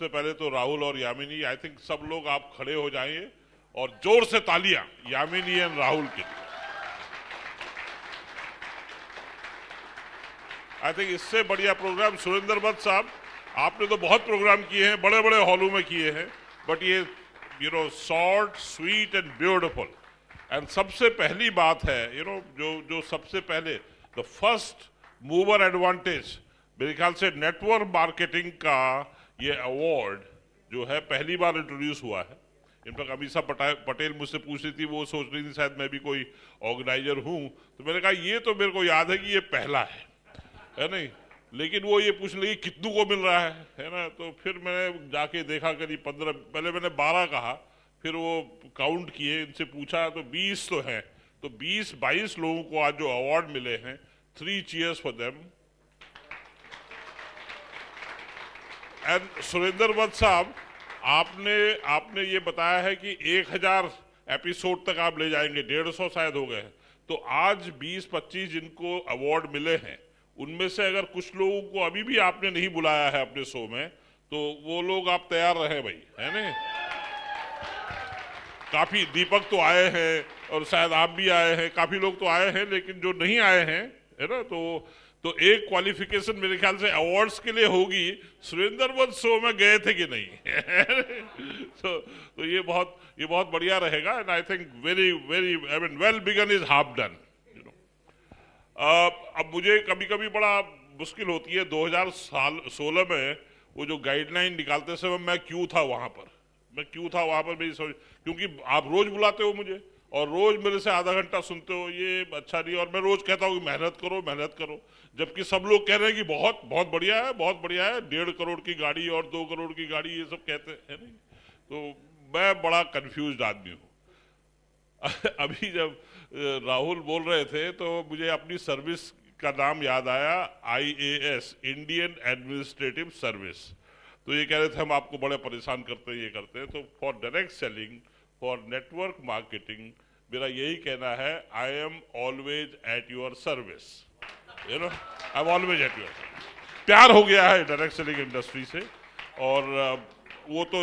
सबसे पहले तो राहुल और यामिनी, आई थिंक सब लोग आप खड़े हो जाइए और जोर से तालियां यामिनी एंड राहुल के लिए। आई थिंक इससे बढ़िया प्रोग्राम सुरेंद्र भट्ट साहब, आपने तो बहुत प्रोग्राम किए हैं, बड़े बड़े हॉलों में किए हैं, बट ये short sweet and beautiful. And सबसे पहली बात है जो सबसे पहले द फर्स्ट मूवर एडवांटेज, मेरे ख्याल से नेटवर्क मार्केटिंग का ये अवार्ड जो है पहली बार इंट्रोड्यूस हुआ है। इनफैक्ट अमीषा पटेल मुझसे पूछ रही थी, वो सोच रही थी शायद मैं भी कोई ऑर्गेनाइजर हूं, तो मैंने कहा ये तो मेरे को याद है कि ये पहला है नहीं, लेकिन वो ये पूछ लगी कितनों को मिल रहा है ना। तो फिर मैंने जाके देखा करीब 15, पहले मैंने 12 कहा, फिर वो काउंट किए, इनसे पूछा तो 20 तो हैं, तो 20-22 लोगों को आज जो अवार्ड मिले हैं, 3 cheers for them. And Surendra Bhatt साहब, आपने ये बताया है कि 1000 एपिसोड तक आप ले जाएंगे, 150 शायद हो गए हैं, तो आज 20-25 जिनको अवार्ड मिले हैं, उनमें से अगर कुछ लोगों को अभी भी आपने नहीं बुलाया है अपने शो में, तो वो लोग आप तैयार रहे भाई, है ना। काफी दीपक तो आए हैं और शायद आप भी आए हैं, काफी लोग तो आए हैं, लेकिन जो नहीं आए हैं, है ना, तो एक क्वालिफिकेशन मेरे ख्याल से अवार्ड्स के लिए होगी, सुरेंद्र भट्ट शो में गए थे कि नहीं। तो ये बहुत बढ़िया रहेगा। And I think very very I mean well begun is half done. अब मुझे कभी कभी बड़ा मुश्किल होती है, 2016 में वो जो गाइडलाइन निकालते समय मैं क्यों था वहां पर, मेरी समझ, क्योंकि आप रोज बुलाते हो मुझे और रोज मेरे से आधा घंटा सुनते हो, ये अच्छा नहीं, और मैं रोज कहता हूँ कि मेहनत करो, जबकि सब लोग कह रहे हैं कि बहुत बहुत बढ़िया है, 1.5 करोड़ की गाड़ी और 2 करोड़ की गाड़ी, ये सब कहते हैं नहीं। तो मैं बड़ा कंफ्यूज आदमी हूँ। अभी जब राहुल बोल रहे थे तो मुझे अपनी सर्विस का नाम याद आया, IAS, इंडियन एडमिनिस्ट्रेटिव सर्विस। तो ये कह रहे थे हम आपको बड़े परेशान करते हैं, ये करते हैं। तो for direct selling, for network marketing, मेरा यही कहना है, I am always at your service, I am always at your service. प्यार हो गया है डायरेक्ट सेलिंग इंडस्ट्री से, और वो तो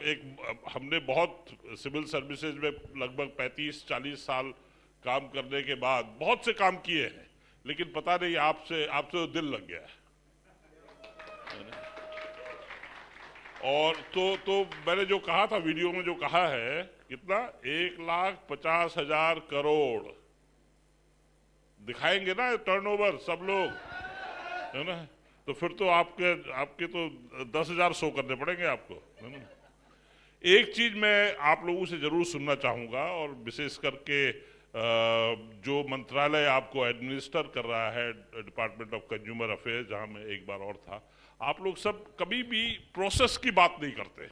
एक, हमने बहुत सिविल सर्विसेज में लगभग 35-40 साल काम करने के बाद बहुत से काम किए हैं, लेकिन पता नहीं आपसे तो दिल लग गया है। और तो मैंने जो कहा था वीडियो में, जो कहा है कितना, 1,50,000 करोड़ दिखाएंगे ना टर्नओवर सब लोग, है ना, तो फिर तो आपके तो 10,000 शो करने पड़ेंगे आपको, है ना। एक चीज मैं आप लोगों से जरूर सुनना चाहूंगा, और विशेष करके जो मंत्रालय आपको एडमिनिस्टर कर रहा है, डिपार्टमेंट ऑफ कंज्यूमर अफेयर्स, जहां मैं एक बार और था, आप लोग सब कभी भी प्रोसेस की बात नहीं करते।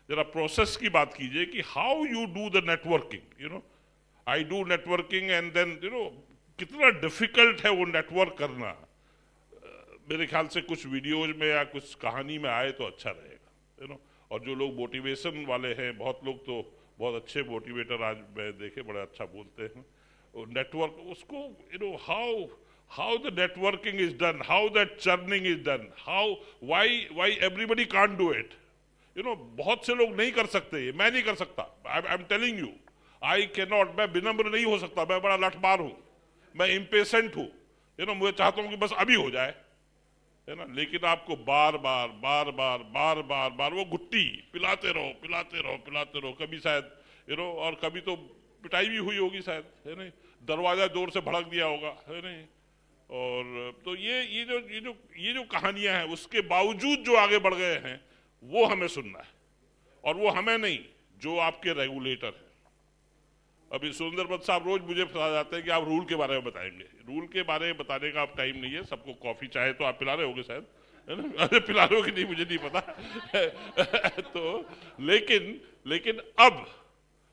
जरा प्रोसेस की बात कीजिए कि how you do the networking, I do networking and then कितना डिफिकल्ट है वो नेटवर्क करना। मेरे ख्याल से कुछ वीडियोज में या कुछ कहानी में आए तो अच्छा रहेगा, और जो लोग मोटिवेशन वाले हैं, बहुत लोग तो बहुत अच्छे मोटिवेटर आज मैं देखे, बड़े अच्छा बोलते हैं, नेटवर्क उसको how the networking is done, how that churning is done, why everybody can't do it, बहुत से लोग नहीं कर सकते, ये मैं नहीं कर सकता, I'm telling you, I cannot, मैं विनम्र नहीं हो सकता, मैं बड़ा लठमार हूं, मैं इम्पेशेंट हूं, मुझे चाहता हूं कि बस अभी हो जाए, है ना, लेकिन आपको बार बार वो गुट्टी पिलाते रहो, कभी शायद और कभी तो पिटाई भी हुई होगी शायद, है नहीं, दरवाजा जोर से भड़क दिया होगा, है नहीं। और तो ये जो कहानियां हैं, उसके बावजूद जो आगे बढ़ गए हैं, वो हमें सुनना है, और वो हमें नहीं, जो आपके रेगुलेटर हैं। अभी सुरेंद्र भट्ट साहब रोज मुझे फंसा जाते हैं कि आप रूल के बारे में बताएंगे, रूल के बारे में बताने का आप टाइम नहीं है, सबको कॉफी चाहे तो आप पिला रहे होगे शायद, है ना, अरे पिला रहे हो कि नहीं मुझे नहीं पता। तो लेकिन अब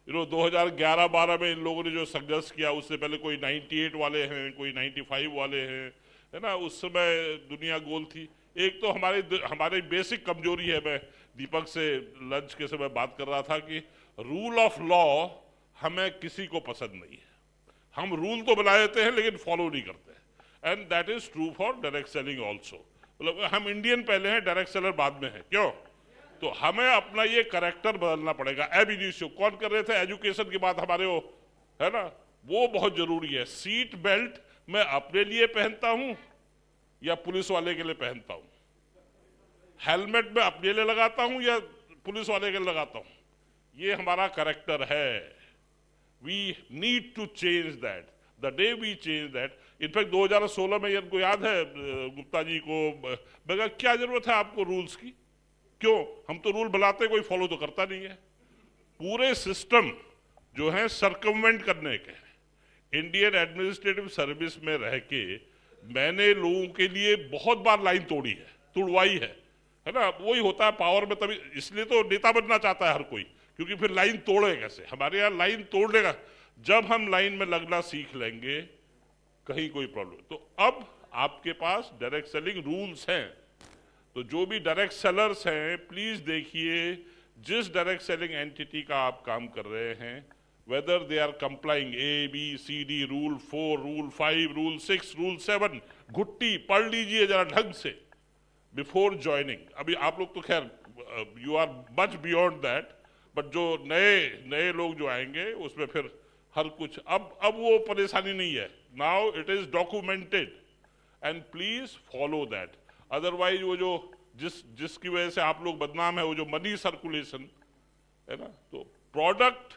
2011-12 में इन लोगों ने जो संघर्ष किया, उससे पहले कोई 98 वाले हैं, कोई 95 वाले हैं, है ना, उस समय दुनिया गोल थी। एक तो हमारी बेसिक कमजोरी है, मैं दीपक से लंच के समय बात कर रहा था कि रूल ऑफ लॉ हमें किसी को पसंद नहीं है, हम रूल तो बना देते हैं लेकिन फॉलो नहीं करते, and that is true for direct selling also. मतलब हम इंडियन पहले हैं, डायरेक्ट सेलर बाद में है, क्यों? तो हमें अपना ये करेक्टर बदलना पड़ेगा। एब इनिशियो कौन कर रहे थे, एजुकेशन की बात हमारे वो है ना, वो बहुत जरूरी है। सीट बेल्ट मैं अपने लिए पहनता हूं या पुलिस वाले के लिए पहनता हूं, हेलमेट मैं अपने लिए लगाता हूं या पुलिस वाले के लिए लगाता हूं, ये हमारा करेक्टर है। We need to change that the day we change that. In fact 2016 में इनको याद है गुप्ता जी को, मैं कहा क्या जरूरत है आपको रूल्स की, क्यों, हम तो रूल बनाते कोई फॉलो तो करता नहीं है। पूरे सिस्टम जो है सरकमवेंट करने के, इंडियन एडमिनिस्ट्रेटिव सर्विस में रह के मैंने लोगों के लिए बहुत बार लाइन तोड़ी है, तुड़वाई है ना। वही होता है पावर में, तभी इसलिए तो नेता बनना चाहता है हर कोई, क्योंकि फिर लाइन तोड़े कैसे। हमारे यहाँ लाइन तोड़ने का, जब हम लाइन में लगना सीख लेंगे कहीं कोई प्रॉब्लम। तो अब आपके पास डायरेक्ट सेलिंग रूल्स हैं, तो जो भी डायरेक्ट सेलर्स हैं प्लीज देखिए जिस डायरेक्ट सेलिंग एंटिटी का आप काम कर रहे हैं, whether they are complying ABCD rule 4 rule 5 rule 6 rule 7, घुट्टी पढ़ लीजिए जरा ढंग से बिफोर ज्वाइनिंग। अभी आप लोग तो खैर you are much beyond that, but जो नए लोग जो आएंगे उसमें फिर हर कुछ अब वो परेशानी नहीं है। Now it is documented and please follow that. Otherwise वो जो जिसकी वजह से आप लोग बदनाम है, वो जो मनी सर्कुलेशन है ना, तो प्रोडक्ट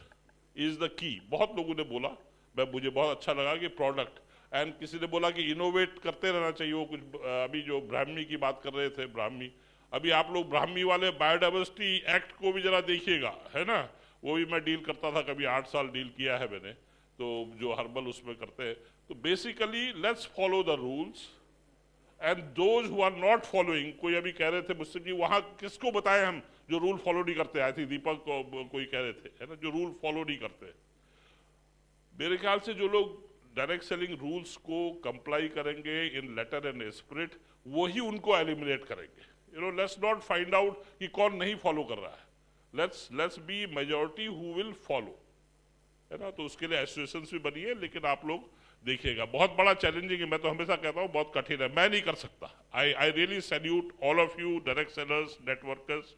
इज द की। बहुत लोगों ने बोला, मुझे बहुत अच्छा लगा कि प्रोडक्ट, एंड किसी ने बोला कि इनोवेट करते रहना चाहिए। वो कुछ अभी जो ब्राह्मी की बात कर रहे थे, ब्राह्मी, अभी आप लोग ब्राह्मी वाले बायोडाइवर्सिटी एक्ट को भी जरा देखिएगा, है ना, वो भी मैं डील करता था, कभी 8 साल डील किया है मैंने, तो जो हर्बल उसमें करते हैं। तो basically let's follow the rules and those who are not following. कोई अभी कह रहे थे मुझसे कि वहां किसको बताएं हम जो रूल फॉलो नहीं करते। आई थी दीपक को कोई कह रहे थे, है ना, जो रूल फॉलो नहीं करते। मेरे ख्याल से जो लोग डायरेक्ट सेलिंग रूल्स को कंप्लाई करेंगे इन लेटर एंड स्पिरिट, वही उनको एलिमिनेट करेंगे। You know, let's not find out कि कौन नहीं फॉलो कर रहा है, let's be majority who will follow, है ना। तो उसके लिए एसोसिएशन भी बनी है, लेकिन आप लोग देखिएगा बहुत बड़ा चैलेंजिंग है। मैं तो हमेशा कहता हूँ बहुत कठिन है, मैं नहीं कर सकता। I really salute all of you direct sellers, networkers.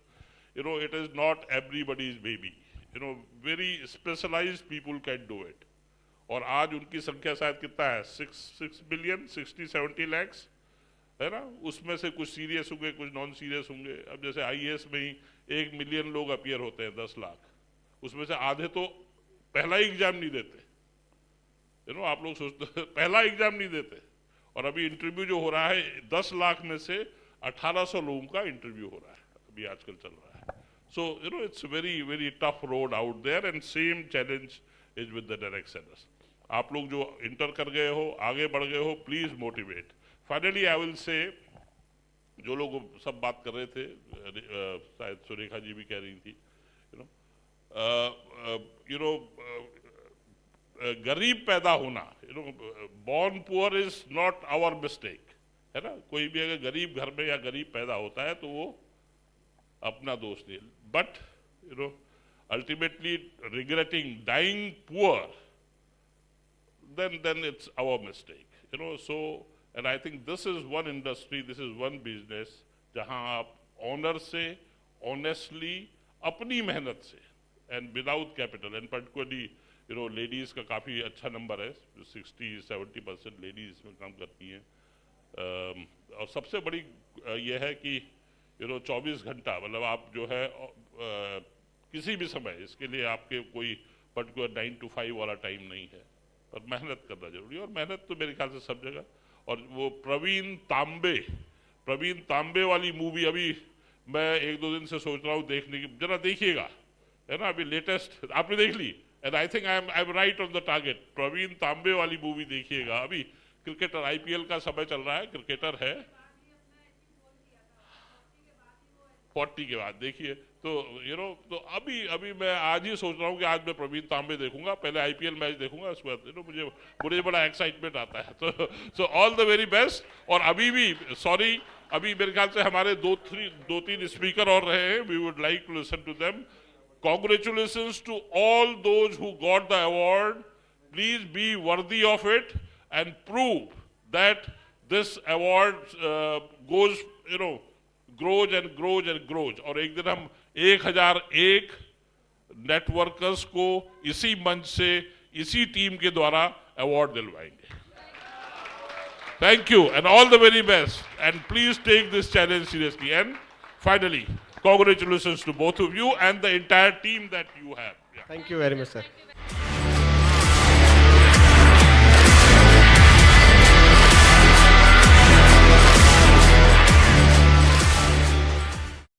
You know, it is not everybody's baby, you know, very specialised people can do it. और आज उनकी संख्या शायद कितना है, 6 बिलियन 60-70 लैक्स, है ना। उसमें से कुछ सीरियस होंगे, कुछ नॉन सीरियस होंगे। अब जैसे IAS में ही 1 मिलियन लोग अपीयर होते हैं, 10 लाख, उसमें से आधे तो पहला ही एग्जाम नहीं देते। यू नो, आप लोग सोचते पहला एग्जाम नहीं देते, और अभी इंटरव्यू जो हो रहा है 10 लाख में से 1800 लोगों का इंटरव्यू हो रहा है, अभी आजकल चल रहा है। So you know, it's very very tough road out there, and same challenge is with the direct sellers. आप लोग जो इंटर कर गए हो, आगे बढ़ गए हो, please motivate. Finally I will say, जो लोग सब बात कर रहे थे, शायद सुरेखा जी भी कह रही थी, यू नो, गरीब पैदा होना, you know, born poor is not our mistake, है ना। कोई भी अगर गरीब घर में या गरीब पैदा होता है तो वो अपना दोष नहीं, but you know ultimately regretting dying poor, then it's our mistake, you know. So, and I think this is one industry, this is one business जहां आप ऑनर से, ऑनेस्टली, अपनी मेहनत से, and without capital, and particularly you know ladies का काफी अच्छा number है, 60-70% लेडीज इसमें काम करती हैं। और सबसे बड़ी ये है कि यू नो 24 घंटा, मतलब आप जो है किसी भी समय, इसके लिए आपके कोई पर्टिकुलर 9 to 5 वाला टाइम नहीं है, और मेहनत करना जरूरी है। और मेहनत तो मेरे ख्याल से सब जगह। और वो प्रवीण तांबे वाली मूवी अभी मैं 1-2 दिन से सोच रहा हूँ देखने की, जरा देखिएगा, है ना, अभी लेटेस्ट आपने देख ली, and I think I am right on the target. Praveen Tambe वाली मूवी देखिएगा। अभी क्रिकेटर, IPL का समय चल रहा है, क्रिकेटर है 40 के बाद, देखिए। तो यू नो, तो अभी मैं आज ही सोच रहा हूँ कि आज मैं प्रवीण तांबे देखूंगा, पहले IPL मैच देखूंगा, उसके बाद यू नो मुझे बड़ा एक्साइटमेंट आता है। तो ऑल द वेरी बेस्ट। और अभी भी सॉरी, अभी मेरे ख्याल से हमारे 2-3 स्पीकर और रहे हैं, we would like to listen to them. Congratulations to all those who got the award. Please be worthy of it and prove that this award goes, you know, grows and grows and grows. और एक दिन हम 1001 networkers को इसी मंच से, इसी team के द्वारा award दिलवाएंगे। Thank you and all the very best, and please take this challenge seriously. And finally, congratulations to both of you and the entire team that you have. Yeah. Thank you very much, sir.